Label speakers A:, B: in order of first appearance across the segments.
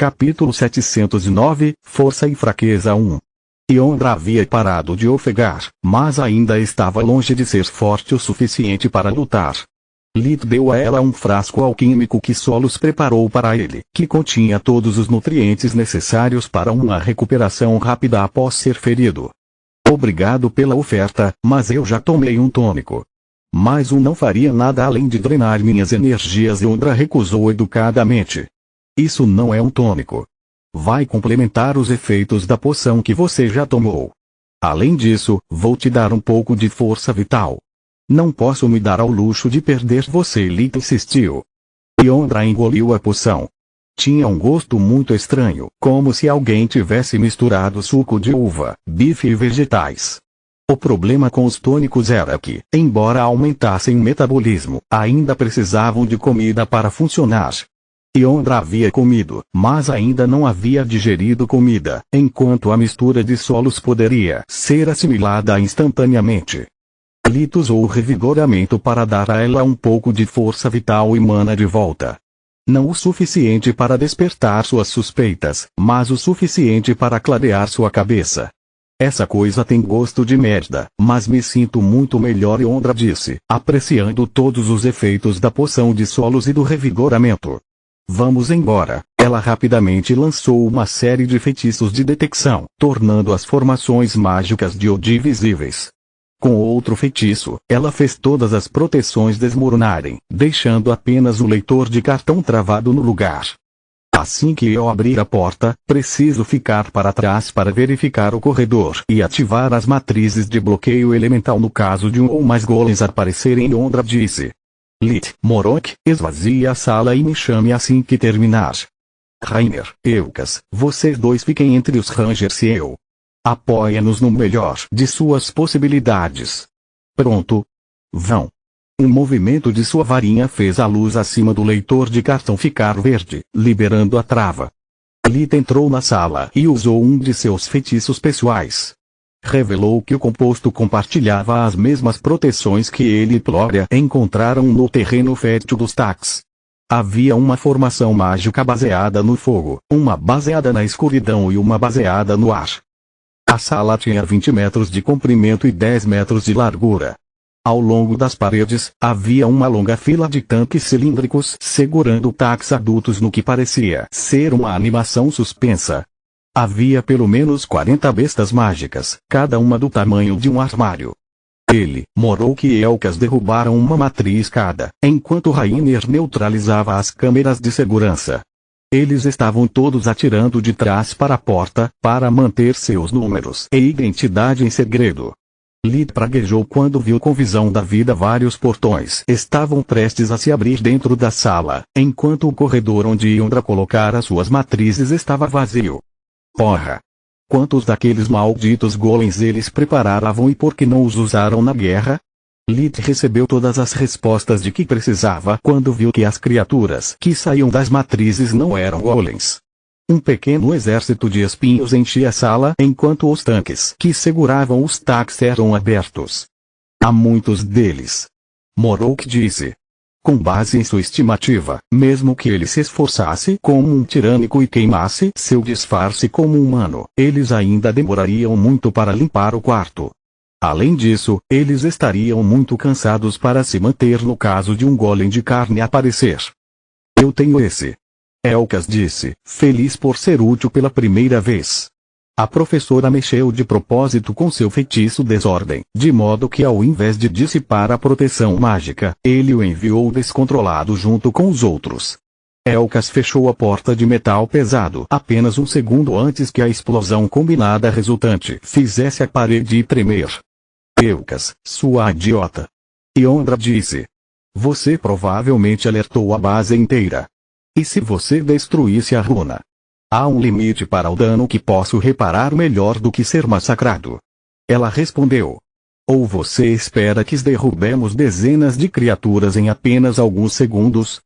A: Capítulo 709, Força e Fraqueza 1. Yondra havia parado de ofegar, mas ainda estava longe de ser forte o suficiente para lutar. Lit deu a ela um frasco alquímico que Solos preparou para ele, que continha todos os nutrientes necessários para uma recuperação rápida após ser ferido. Obrigado pela oferta, mas eu já tomei um tônico. Mas não faria nada além de drenar minhas energias. Yondra recusou educadamente. Isso não é um tônico. Vai complementar os efeitos da poção que você já tomou. Além disso, vou te dar um pouco de força vital. Não posso me dar ao luxo de perder você. Lit insistiu. Yondra engoliu a poção. Tinha um gosto muito estranho, como se alguém tivesse misturado suco de uva, bife e vegetais. O problema com os tônicos era que, embora aumentassem o metabolismo, ainda precisavam de comida para funcionar. Yondra havia comido, mas ainda não havia digerido comida, enquanto a mistura de Solos poderia ser assimilada instantaneamente. Lit usou o revigoramento para dar a ela um pouco de força vital e mana de volta. Não o suficiente para despertar suas suspeitas, mas o suficiente para clarear sua cabeça. Essa coisa tem gosto de merda, mas me sinto muito melhor. Yondra disse, apreciando todos os efeitos da poção de Solos e do revigoramento. Vamos embora. Ela rapidamente lançou uma série de feitiços de detecção, tornando as formações mágicas de Odi visíveis. Com outro feitiço, ela fez todas as proteções desmoronarem, deixando apenas o leitor de cartão travado no lugar. Assim que eu abrir a porta, preciso ficar para trás para verificar o corredor e ativar as matrizes de bloqueio elemental no caso de um ou mais golems aparecerem. Yondra disse. Lit, Morok, esvazie a sala e me chame assim que terminar. Rainer, Eucas, vocês dois fiquem entre os Rangers e eu. Apoia-nos no melhor de suas possibilidades. Pronto. Vão. Um movimento de sua varinha fez a luz acima do leitor de cartão ficar verde, liberando a trava. Lit entrou na sala e usou um de seus feitiços pessoais. Revelou que o composto compartilhava as mesmas proteções que ele e Plória encontraram no terreno fértil dos Tax. Havia uma formação mágica baseada no fogo, uma baseada na escuridão e uma baseada no ar. A sala tinha 20 metros de comprimento e 10 metros de largura. Ao longo das paredes, havia uma longa fila de tanques cilíndricos segurando Tax adultos no que parecia ser uma animação suspensa. Havia pelo menos 40 bestas mágicas, cada uma do tamanho de um armário. Ele, Morok e Elcas derrubaram uma matriz cada, enquanto Rainer neutralizava as câmeras de segurança. Eles estavam todos atirando de trás para a porta, para manter seus números e identidade em segredo. Lit praguejou quando viu com visão da vida vários portões estavam prestes a se abrir dentro da sala, enquanto o corredor onde Yondra colocara suas matrizes estava vazio. Porra! Quantos daqueles malditos golems eles preparavam e por que não os usaram na guerra? Lit recebeu todas as respostas de que precisava quando viu que as criaturas que saíam das matrizes não eram golems. Um pequeno exército de espinhos enchia a sala enquanto os tanques que seguravam os Tax eram abertos. Há muitos deles. Morok disse. Com base em sua estimativa, mesmo que ele se esforçasse como um tirânico e queimasse seu disfarce como humano, eles ainda demorariam muito para limpar o quarto. Além disso, eles estariam muito cansados para se manter no caso de um golem de carne aparecer. Eu tenho esse. Elcas disse, feliz por ser útil pela primeira vez. A professora mexeu de propósito com seu feitiço desordem, de modo que ao invés de dissipar a proteção mágica, ele o enviou descontrolado junto com os outros. Elcas fechou a porta de metal pesado apenas um segundo antes que a explosão combinada resultante fizesse a parede tremer. Eucas, sua idiota. Yondra disse. Você provavelmente alertou a base inteira. E se você destruísse a runa? Há um limite para o dano que posso reparar melhor do que ser massacrado. Ela respondeu. Ou você espera que derrubemos dezenas de criaturas em apenas alguns segundos?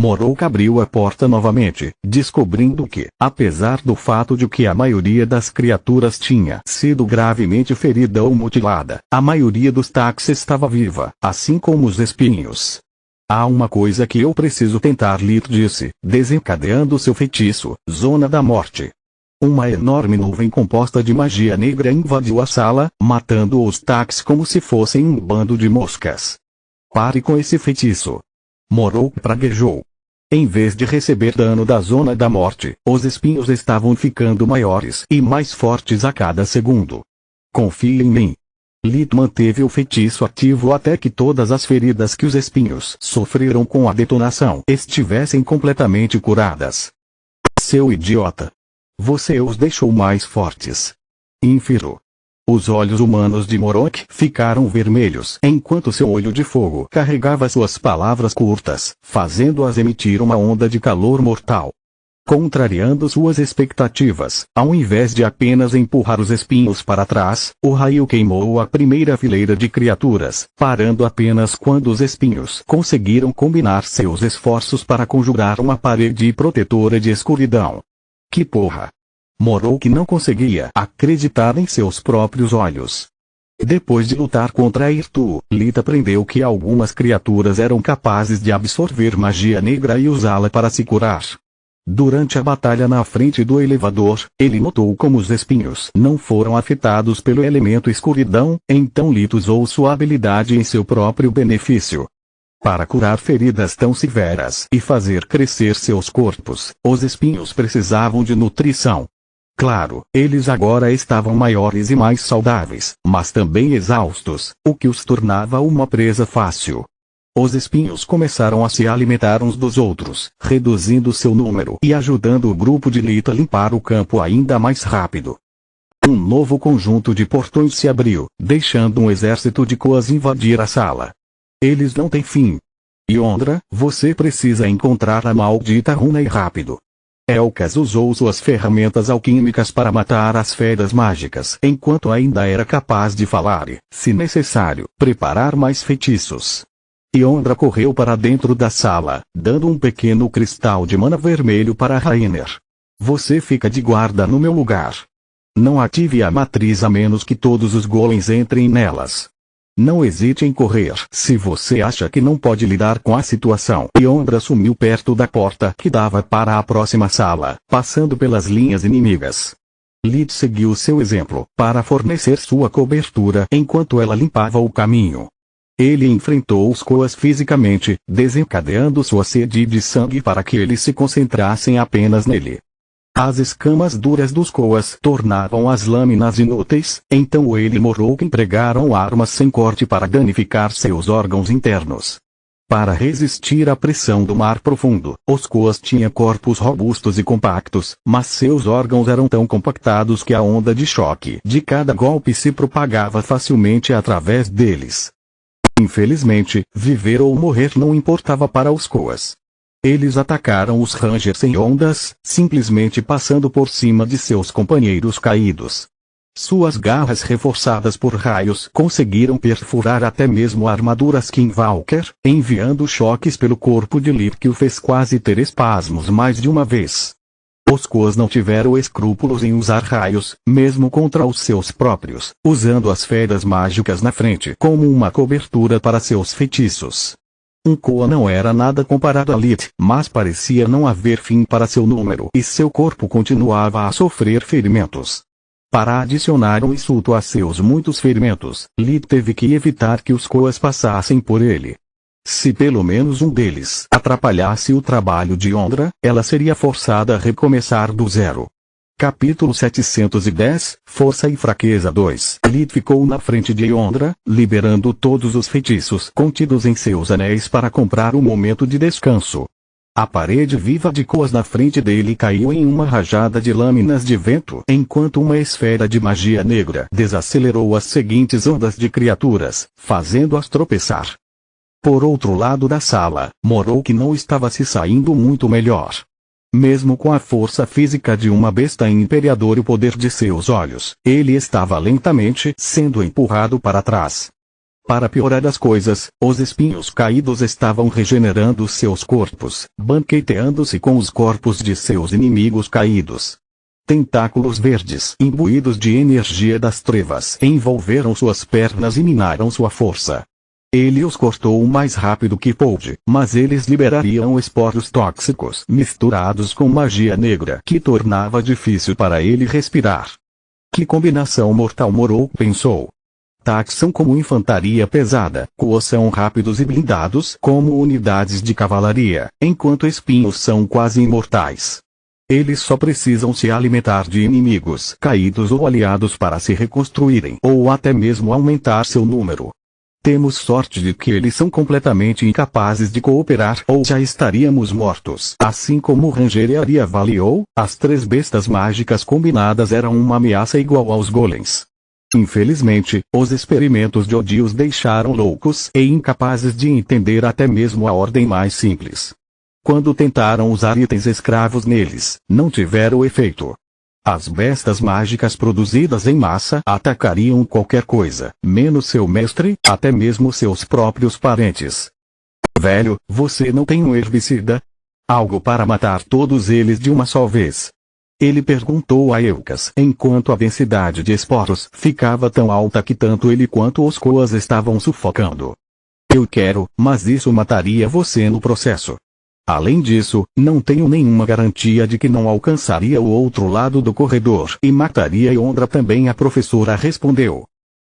A: Morok abriu a porta novamente, descobrindo que, apesar do fato de que a maioria das criaturas tinha sido gravemente ferida ou mutilada, a maioria dos Tax estava viva, assim como os espinhos. Há uma coisa que eu preciso tentar, Lito disse, desencadeando seu feitiço, Zona da Morte. Uma enorme nuvem composta de magia negra invadiu a sala, matando os Tax como se fossem um bando de moscas. Pare com esse feitiço. Morok praguejou. Em vez de receber dano da Zona da Morte, os espinhos estavam ficando maiores e mais fortes a cada segundo. Confie em mim. Lito manteve o feitiço ativo até que todas as feridas que os espinhos sofreram com a detonação estivessem completamente curadas. Seu idiota! Você os deixou mais fortes. Ínfero. Os olhos humanos de Morok ficaram vermelhos enquanto seu olho de fogo carregava suas palavras curtas, fazendo-as emitir uma onda de calor mortal. Contrariando suas expectativas, ao invés de apenas empurrar os espinhos para trás, o raio queimou a primeira fileira de criaturas, parando apenas quando os espinhos conseguiram combinar seus esforços para conjurar uma parede protetora de escuridão. Que porra! Morok não conseguia acreditar em seus próprios olhos. Depois de lutar contra Irtu, Lito aprendeu que algumas criaturas eram capazes de absorver magia negra e usá-la para se curar. Durante a batalha na frente do elevador, ele notou como os espinhos não foram afetados pelo elemento escuridão, então Lito usou sua habilidade em seu próprio benefício. Para curar feridas tão severas e fazer crescer seus corpos, os espinhos precisavam de nutrição. Claro, eles agora estavam maiores e mais saudáveis, mas também exaustos, o que os tornava uma presa fácil. Os espinhos começaram a se alimentar uns dos outros, reduzindo seu número e ajudando o grupo de Lito a limpar o campo ainda mais rápido. Um novo conjunto de portões se abriu, deixando um exército de Koas invadir a sala. Eles não têm fim. Yondra, você precisa encontrar a maldita runa e rápido. Elkas usou suas ferramentas alquímicas para matar as feras mágicas enquanto ainda era capaz de falar e, se necessário, preparar mais feitiços. Yondra correu para dentro da sala, dando um pequeno cristal de mana vermelho para Rainer. Você fica de guarda no meu lugar. Não ative a matriz a menos que todos os golems entrem nelas. Não hesite em correr se você acha que não pode lidar com a situação. Yondra sumiu perto da porta que dava para a próxima sala, passando pelas linhas inimigas. Lito seguiu seu exemplo, para fornecer sua cobertura enquanto ela limpava o caminho. Ele enfrentou os Koas fisicamente, desencadeando sua sede de sangue para que eles se concentrassem apenas nele. As escamas duras dos Koas tornavam as lâminas inúteis, então ele e Morok empregaram armas sem corte para danificar seus órgãos internos. Para resistir à pressão do mar profundo, os Koas tinham corpos robustos e compactos, mas seus órgãos eram tão compactados que a onda de choque de cada golpe se propagava facilmente através deles. Infelizmente, viver ou morrer não importava para os Koas. Eles atacaram os Rangers em ondas, simplesmente passando por cima de seus companheiros caídos. Suas garras reforçadas por raios conseguiram perfurar até mesmo a armadura Skinwalker, enviando choques pelo corpo de Lito que o fez quase ter espasmos mais de uma vez. Os Koas não tiveram escrúpulos em usar raios, mesmo contra os seus próprios, usando as feras mágicas na frente como uma cobertura para seus feitiços. Um Koa não era nada comparado a Lito, mas parecia não haver fim para seu número e seu corpo continuava a sofrer ferimentos. Para adicionar um insulto a seus muitos ferimentos, Lito teve que evitar que os Koas passassem por ele. Se pelo menos um deles atrapalhasse o trabalho de Yondra, ela seria forçada a recomeçar do zero. Capítulo 710, Força e Fraqueza 2. Lito ficou na frente de Yondra, liberando todos os feitiços contidos em seus anéis para comprar um momento de descanso. A parede viva de Koas na frente dele caiu em uma rajada de lâminas de vento, enquanto uma esfera de magia negra desacelerou as seguintes ondas de criaturas, fazendo-as tropeçar. Por outro lado da sala, Morok não estava se saindo muito melhor. Mesmo com a força física de uma besta imperador e o poder de seus olhos, ele estava lentamente sendo empurrado para trás. Para piorar as coisas, os espinhos caídos estavam regenerando seus corpos, banqueteando-se com os corpos de seus inimigos caídos. Tentáculos verdes imbuídos de energia das trevas envolveram suas pernas e minaram sua força. Ele os cortou o mais rápido que pôde, mas eles liberariam esporos tóxicos misturados com magia negra que tornava difícil para ele respirar. Que combinação mortal, Morou pensou. Ataques são como infantaria pesada, Kuo são rápidos e blindados como unidades de cavalaria, enquanto espinhos são quase imortais. Eles só precisam se alimentar de inimigos caídos ou aliados para se reconstruírem ou até mesmo aumentar seu número. Temos sorte de que eles são completamente incapazes de cooperar ou já estaríamos mortos. Assim como Ranger e Ari avaliou, as 3 bestas mágicas combinadas eram uma ameaça igual aos golems. Infelizmente, os experimentos de Odi os deixaram loucos e incapazes de entender até mesmo a ordem mais simples. Quando tentaram usar itens escravos neles, não tiveram efeito. As bestas mágicas produzidas em massa atacariam qualquer coisa, menos seu mestre, até mesmo seus próprios parentes. Velho, você não tem um herbicida? Algo para matar todos eles de uma só vez? Ele perguntou a Eucas, enquanto a densidade de esporos ficava tão alta que tanto ele quanto os Koas estavam sufocando. Eu quero, mas isso mataria você no processo. Além disso, não tenho nenhuma garantia de que não alcançaria o outro lado do corredor e mataria Yondra também, a professora respondeu.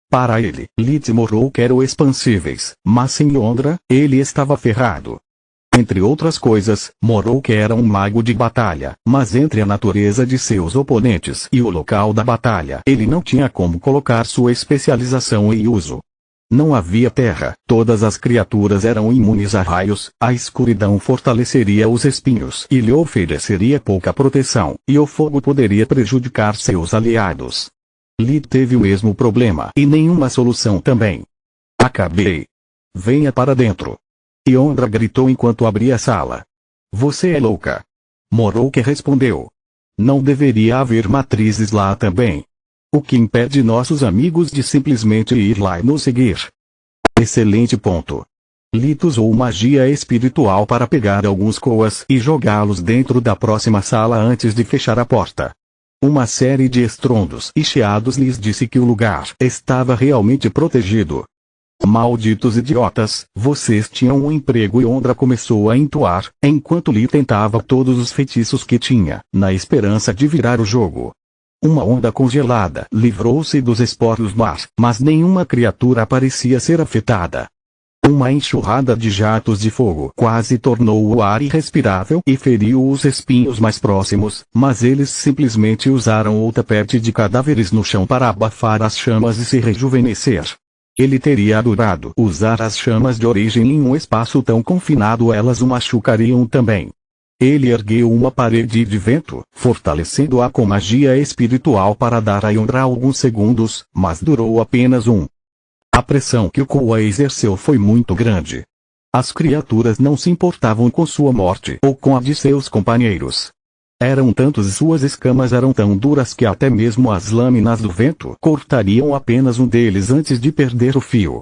A: Para ele, Lit e Morrow eram expansíveis, mas sem Yondra, ele estava ferrado. Entre outras coisas, Morrow era um mago de batalha, mas entre a natureza de seus oponentes e o local da batalha, ele não tinha como colocar sua especialização em uso. Não havia terra, todas as criaturas eram imunes a raios, a escuridão fortaleceria os espinhos e lhe ofereceria pouca proteção, e o fogo poderia prejudicar seus aliados. Lit teve o mesmo problema e nenhuma solução também. Acabei. Venha para dentro. Yondra gritou enquanto abria a sala. Você é louca. Morrow respondeu. Não deveria haver matrizes lá também. O que impede nossos amigos de simplesmente ir lá e nos seguir? Excelente ponto. Lit usou magia espiritual para pegar alguns Koas e jogá-los dentro da próxima sala antes de fechar a porta. Uma série de estrondos e chiados lhes disse que o lugar estava realmente protegido. Malditos idiotas, vocês tinham um emprego, e Yondra começou a entoar, enquanto Lit tentava todos os feitiços que tinha, na esperança de virar o jogo. Uma onda congelada livrou-se dos esporos no ar, mas nenhuma criatura parecia ser afetada. Uma enxurrada de jatos de fogo quase tornou o ar irrespirável e feriu os espinhos mais próximos, mas eles simplesmente usaram o tapete de cadáveres no chão para abafar as chamas e se rejuvenescer. Ele teria adorado usar as chamas de origem em um espaço tão confinado, elas o machucariam também. Ele ergueu uma parede de vento, fortalecendo-a com magia espiritual para dar a Yondra alguns segundos, mas durou apenas um. A pressão que o Koa exerceu foi muito grande. As criaturas não se importavam com sua morte ou com a de seus companheiros. Eram tantos e suas escamas eram tão duras que até mesmo as lâminas do vento cortariam apenas um deles antes de perder o fio.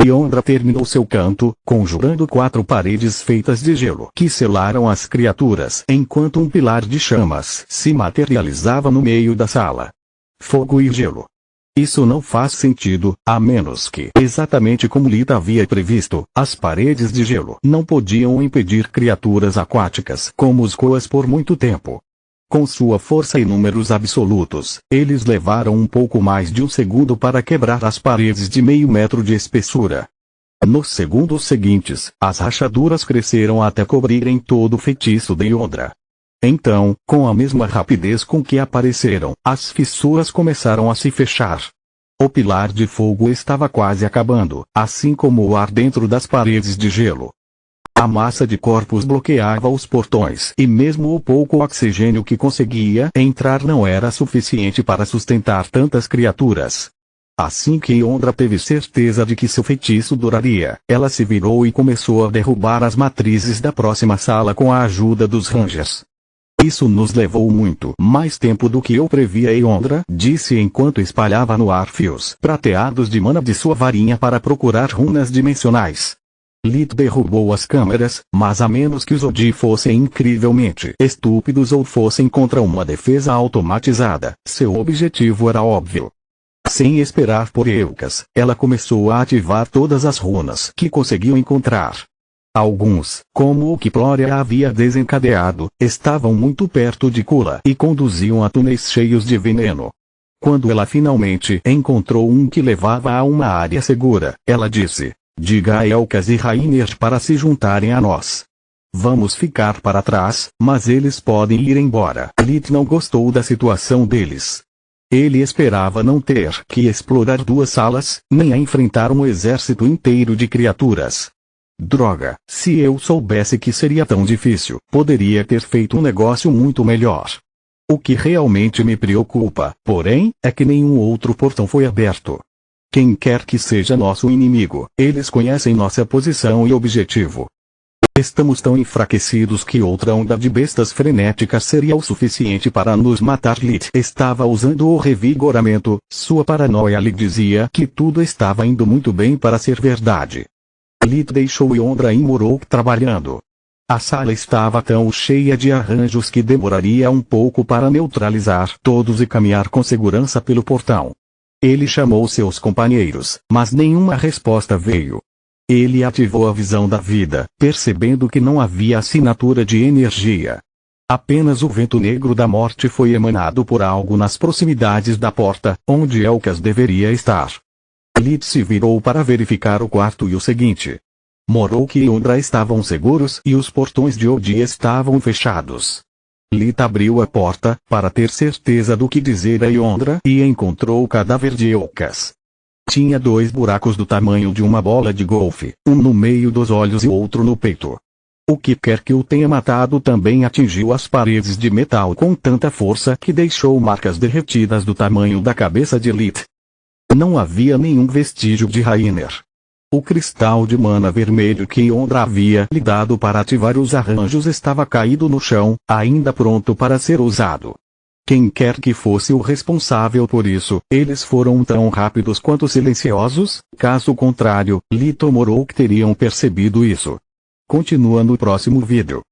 A: Yondra terminou seu canto, conjurando 4 paredes feitas de gelo que selaram as criaturas, enquanto um pilar de chamas se materializava no meio da sala. Fogo e gelo. Isso não faz sentido, a menos que, exatamente como Lit havia previsto, as paredes de gelo não podiam impedir criaturas aquáticas como os Koas por muito tempo. Com sua força e números absolutos, eles levaram um pouco mais de um segundo para quebrar as paredes de meio metro de espessura. Nos segundos seguintes, as rachaduras cresceram até cobrirem todo o feitiço de Yondra. Então, com a mesma rapidez com que apareceram, as fissuras começaram a se fechar. O pilar de fogo estava quase acabando, assim como o ar dentro das paredes de gelo. A massa de corpos bloqueava os portões e mesmo o pouco oxigênio que conseguia entrar não era suficiente para sustentar tantas criaturas. Assim que Yondra teve certeza de que seu feitiço duraria, ela se virou e começou a derrubar as matrizes da próxima sala com a ajuda dos Rangers. Isso nos levou muito mais tempo do que eu previa, Yondra disse enquanto espalhava no ar fios prateados de mana de sua varinha para procurar runas dimensionais. Lit derrubou as câmeras, mas a menos que os Odi fossem incrivelmente estúpidos ou fossem contra uma defesa automatizada, seu objetivo era óbvio. Sem esperar por Eucas, ela começou a ativar todas as runas que conseguiu encontrar. Alguns, como o que Flória havia desencadeado, estavam muito perto de Kula e conduziam a túneis cheios de veneno. Quando ela finalmente encontrou um que levava a uma área segura, ela disse: diga a Eucas e Rainer para se juntarem a nós. Vamos ficar para trás, mas eles podem ir embora. Lith não gostou da situação deles. Ele esperava não ter que explorar duas salas, nem a enfrentar um exército inteiro de criaturas. Droga, se eu soubesse que seria tão difícil, poderia ter feito um negócio muito melhor. O que realmente me preocupa, porém, é que nenhum outro portão foi aberto. Quem quer que seja nosso inimigo, eles conhecem nossa posição e objetivo. Estamos tão enfraquecidos que outra onda de bestas frenéticas seria o suficiente para nos matar. Lith estava usando o revigoramento, sua paranoia lhe dizia que tudo estava indo muito bem para ser verdade. Lith deixou Yondra e Morok trabalhando. A sala estava tão cheia de arranjos que demoraria um pouco para neutralizar todos e caminhar com segurança pelo portão. Ele chamou seus companheiros, mas nenhuma resposta veio. Ele ativou a visão da vida, percebendo que não havia assinatura de energia. Apenas o vento negro da morte foi emanado por algo nas proximidades da porta, onde Eucas deveria estar. Lith se virou para verificar o quarto e o seguinte. Morok e Yondra estavam seguros e os portões de Odi estavam fechados. Lith abriu a porta, para ter certeza do que dizer a Yondra, e encontrou o cadáver de Eucas. Tinha 2 buracos do tamanho de uma bola de golfe, um no meio dos olhos e outro no peito. O que quer que o tenha matado também atingiu as paredes de metal com tanta força que deixou marcas derretidas do tamanho da cabeça de Lith. Não havia nenhum vestígio de Rainer. O cristal de mana vermelho que Yondra havia lhe dado para ativar os arranjos estava caído no chão, ainda pronto para ser usado. Quem quer que fosse o responsável por isso, eles foram tão rápidos quanto silenciosos, caso contrário, Lith ou Morok teriam percebido isso. Continua no próximo vídeo.